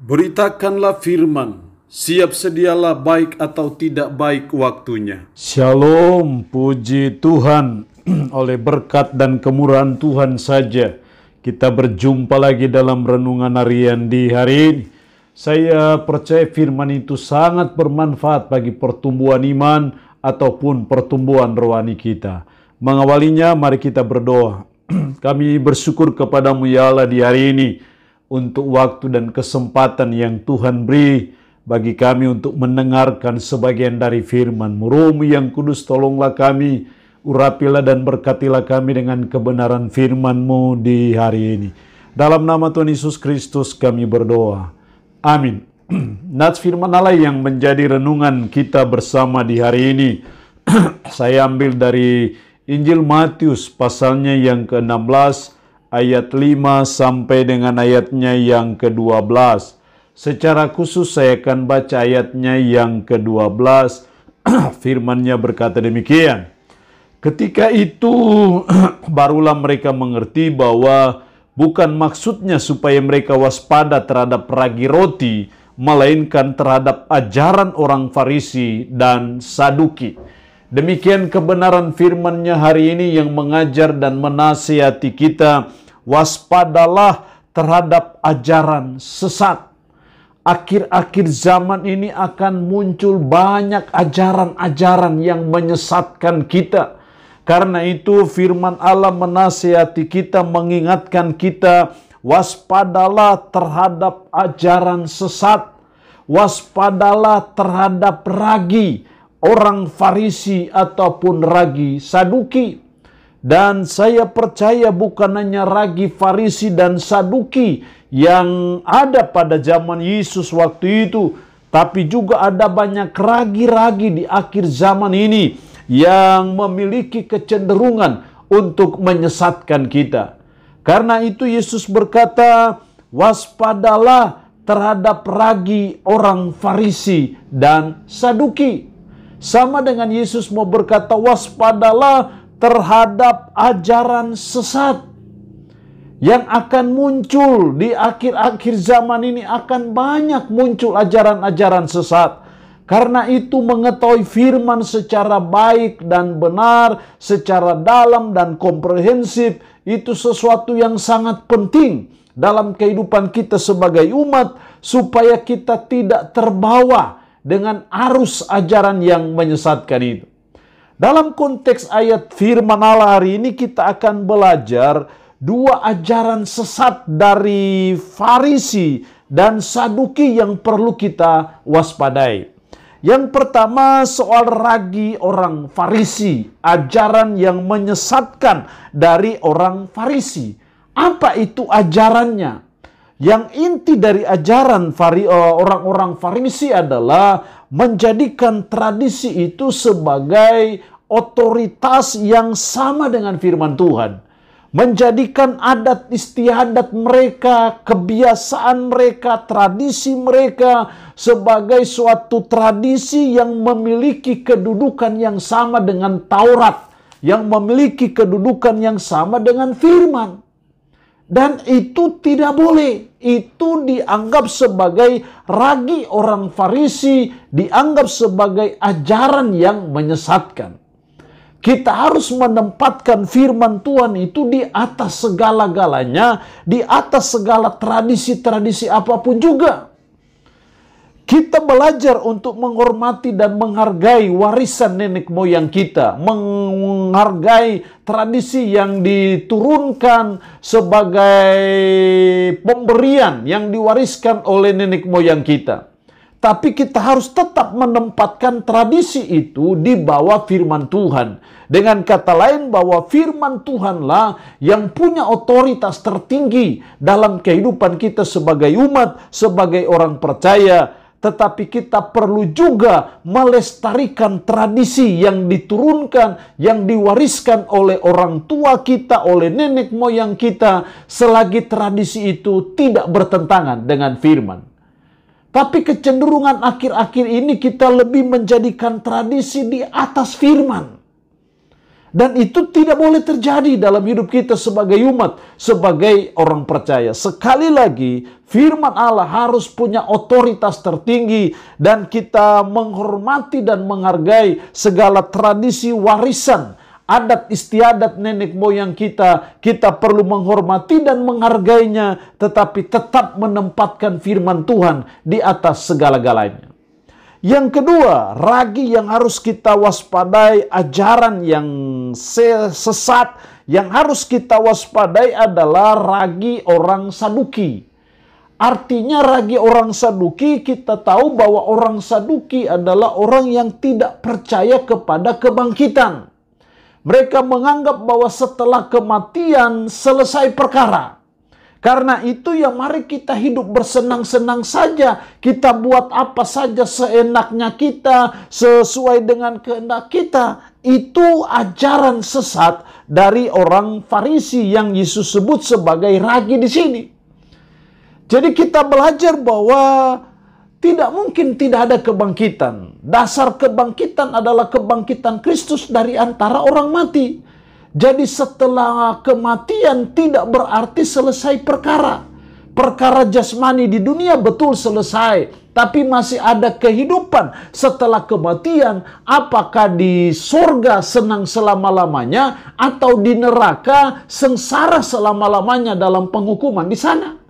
Beritakanlah firman, siap sedialah baik atau tidak baik waktunya. Shalom, puji Tuhan. Oleh berkat dan kemurahan Tuhan saja kita berjumpa lagi dalam renungan harian di hari ini. Saya percaya firman itu sangat bermanfaat bagi pertumbuhan iman ataupun pertumbuhan rohani kita. Mengawalinya, mari kita berdoa. Kami bersyukur kepadamu ya Allah di hari ini untuk waktu dan kesempatan yang Tuhan beri bagi kami untuk mendengarkan sebagian dari firman-Mu. Roh-Mu yang kudus, tolonglah kami, urapilah dan berkatilah kami dengan kebenaran firman-Mu di hari ini. Dalam nama Tuhan Yesus Kristus kami berdoa. Amin. Nats firman Allah yang menjadi renungan kita bersama di hari ini, saya ambil dari Injil Matius pasalnya yang ke-16, ayat 5 sampai dengan ayatnya yang ke-12. Secara khusus saya akan baca ayatnya yang ke-12. Firman-Nya berkata demikian. Ketika itu barulah mereka mengerti bahwa bukan maksudnya supaya mereka waspada terhadap ragi roti, melainkan terhadap ajaran orang Farisi dan Saduki. Demikian kebenaran firman-Nya hari ini yang mengajar dan menasihati kita, waspadalah terhadap ajaran sesat. Akhir-akhir zaman ini akan muncul banyak ajaran-ajaran yang menyesatkan kita. Karena itu firman Allah menasihati kita, mengingatkan kita, waspadalah terhadap ajaran sesat. Waspadalah terhadap ragi orang Farisi ataupun ragi Saduki. Dan saya percaya bukan hanya ragi Farisi dan Saduki yang ada pada zaman Yesus waktu itu, tapi juga ada banyak ragi-ragi di akhir zaman ini yang memiliki kecenderungan untuk menyesatkan kita. Karena itu Yesus berkata, waspadalah terhadap ragi orang Farisi dan Saduki. Sama dengan Yesus mau berkata, waspadalah terhadap ajaran sesat yang akan muncul di akhir-akhir zaman ini. Akan banyak muncul ajaran-ajaran sesat. Karena itu mengetahui firman secara baik dan benar, secara dalam dan komprehensif, itu sesuatu yang sangat penting dalam kehidupan kita sebagai umat, supaya kita tidak terbawa dengan arus ajaran yang menyesatkan itu. Dalam konteks ayat firman Allah hari ini kita akan belajar dua ajaran sesat dari Farisi dan Saduki yang perlu kita waspadai. Yang pertama soal ragi orang Farisi, ajaran yang menyesatkan dari orang Farisi. Apa itu ajarannya? Yang inti dari ajaran orang-orang Farisi adalah menjadikan tradisi itu sebagai otoritas yang sama dengan firman Tuhan. Menjadikan adat istiadat mereka, kebiasaan mereka, tradisi mereka sebagai suatu tradisi yang memiliki kedudukan yang sama dengan Taurat, yang memiliki kedudukan yang sama dengan firman. Dan itu tidak boleh. Itu dianggap sebagai ragi orang Farisi, dianggap sebagai ajaran yang menyesatkan. Kita harus menempatkan firman Tuhan itu di atas segala-galanya, di atas segala tradisi-tradisi apapun juga. Kita belajar untuk menghormati dan menghargai warisan nenek moyang kita, menghargai tradisi yang diturunkan sebagai pemberian yang diwariskan oleh nenek moyang kita. Tapi kita harus tetap menempatkan tradisi itu di bawah firman Tuhan. Dengan kata lain bahwa firman Tuhanlah yang punya otoritas tertinggi dalam kehidupan kita sebagai umat, sebagai orang percaya. Tetapi kita perlu juga melestarikan tradisi yang diturunkan, yang diwariskan oleh orang tua kita, oleh nenek moyang kita, selagi tradisi itu tidak bertentangan dengan firman. Tapi kecenderungan akhir-akhir ini kita lebih menjadikan tradisi di atas firman. Dan itu tidak boleh terjadi dalam hidup kita sebagai umat, sebagai orang percaya. Sekali lagi, firman Allah harus punya otoritas tertinggi dan kita menghormati dan menghargai segala tradisi warisan, adat istiadat nenek moyang kita. Kita perlu menghormati dan menghargainya, tetapi tetap menempatkan firman Tuhan di atas segala-galanya. Yang kedua, ragi yang harus kita waspadai, ajaran yang sesat yang harus kita waspadai adalah ragi orang Saduki. Artinya ragi orang Saduki, kita tahu bahwa orang Saduki adalah orang yang tidak percaya kepada kebangkitan. Mereka menganggap bahwa setelah kematian selesai perkara. Karena itu ya mari kita hidup bersenang-senang saja. Kita buat apa saja seenaknya kita, sesuai dengan kehendak kita. Itu ajaran sesat dari orang Farisi yang Yesus sebut sebagai ragi di sini. Jadi kita belajar bahwa tidak mungkin tidak ada kebangkitan. Dasar kebangkitan adalah kebangkitan Kristus dari antara orang mati. Jadi setelah kematian tidak berarti selesai perkara. Perkara jasmani di dunia betul selesai, tapi masih ada kehidupan setelah kematian. Apakah di surga senang selama-lamanya atau di neraka sengsara selama-lamanya dalam penghukuman di sana.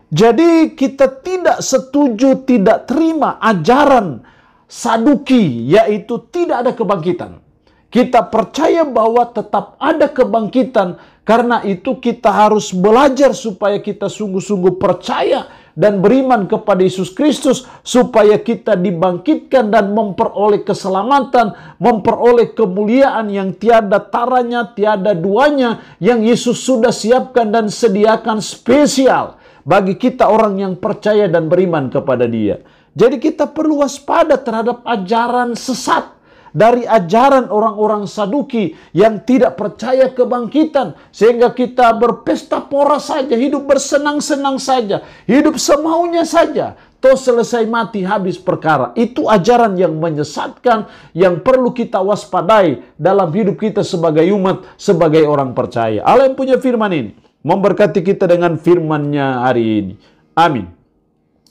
Jadi kita tidak setuju, tidak terima ajaran Saduki, yaitu tidak ada kebangkitan. Kita percaya bahwa tetap ada kebangkitan. Karena itu kita harus belajar supaya kita sungguh-sungguh percaya dan beriman kepada Yesus Kristus, supaya kita dibangkitkan dan memperoleh keselamatan, memperoleh kemuliaan yang tiada taranya, tiada duanya, yang Yesus sudah siapkan dan sediakan spesial bagi kita orang yang percaya dan beriman kepada Dia. Jadi kita perlu waspada terhadap ajaran sesat dari ajaran orang-orang Saduki yang tidak percaya kebangkitan, sehingga kita berpesta pora saja, hidup bersenang-senang saja, hidup semaunya saja, toh selesai mati habis perkara. Itu ajaran yang menyesatkan, yang perlu kita waspadai dalam hidup kita sebagai umat, sebagai orang percaya. Allah yang punya firman ini memberkati kita dengan firman-Nya hari ini. Amin.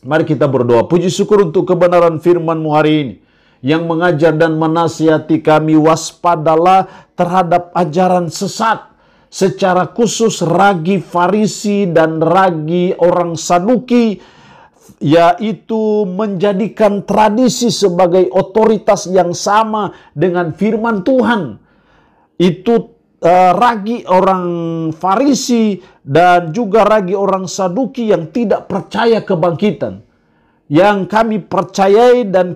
Mari kita berdoa. Puji syukur untuk kebenaran firman-Mu hari ini, yang mengajar dan menasihati kami. Waspadalah terhadap ajaran sesat, secara khusus ragi Farisi dan ragi orang Saduki, yaitu menjadikan tradisi sebagai otoritas yang sama dengan firman Tuhan. Itu ragi orang Farisi dan juga ragi orang Saduki yang tidak percaya kebangkitan. Yang kami percayai dan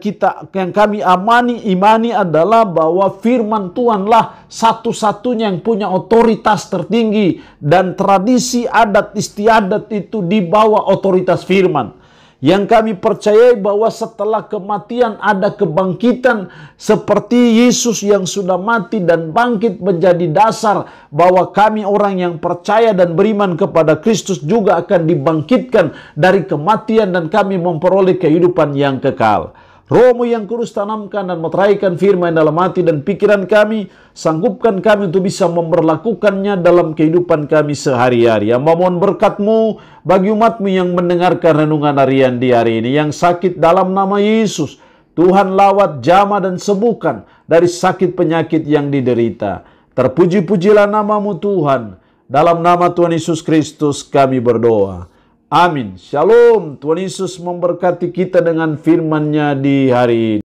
yang kami imani adalah bahwa firman Tuhanlah satu-satunya yang punya otoritas tertinggi, dan tradisi adat istiadat itu di bawah otoritas firman. Yang kami percayai bahwa setelah kematian ada kebangkitan, seperti Yesus yang sudah mati dan bangkit menjadi dasar bahwa kami orang yang percaya dan beriman kepada Kristus juga akan dibangkitkan dari kematian dan kami memperoleh kehidupan yang kekal. Roh-Mu yang kudus tanamkan dan meteraikan firman dalam hati dan pikiran kami, sanggupkan kami untuk bisa memperlakukannya dalam kehidupan kami sehari-hari. Yang memohon berkat-Mu bagi umat-Mu yang mendengarkan renungan harian di hari ini, yang sakit dalam nama Yesus, Tuhan lawat, jamah dan sembuhkan dari sakit penyakit yang diderita. Terpuji-pujilah nama-Mu Tuhan. Dalam nama Tuhan Yesus Kristus kami berdoa. Amin. Shalom. Tuhan Yesus memberkati kita dengan firman-Nya di hari ini.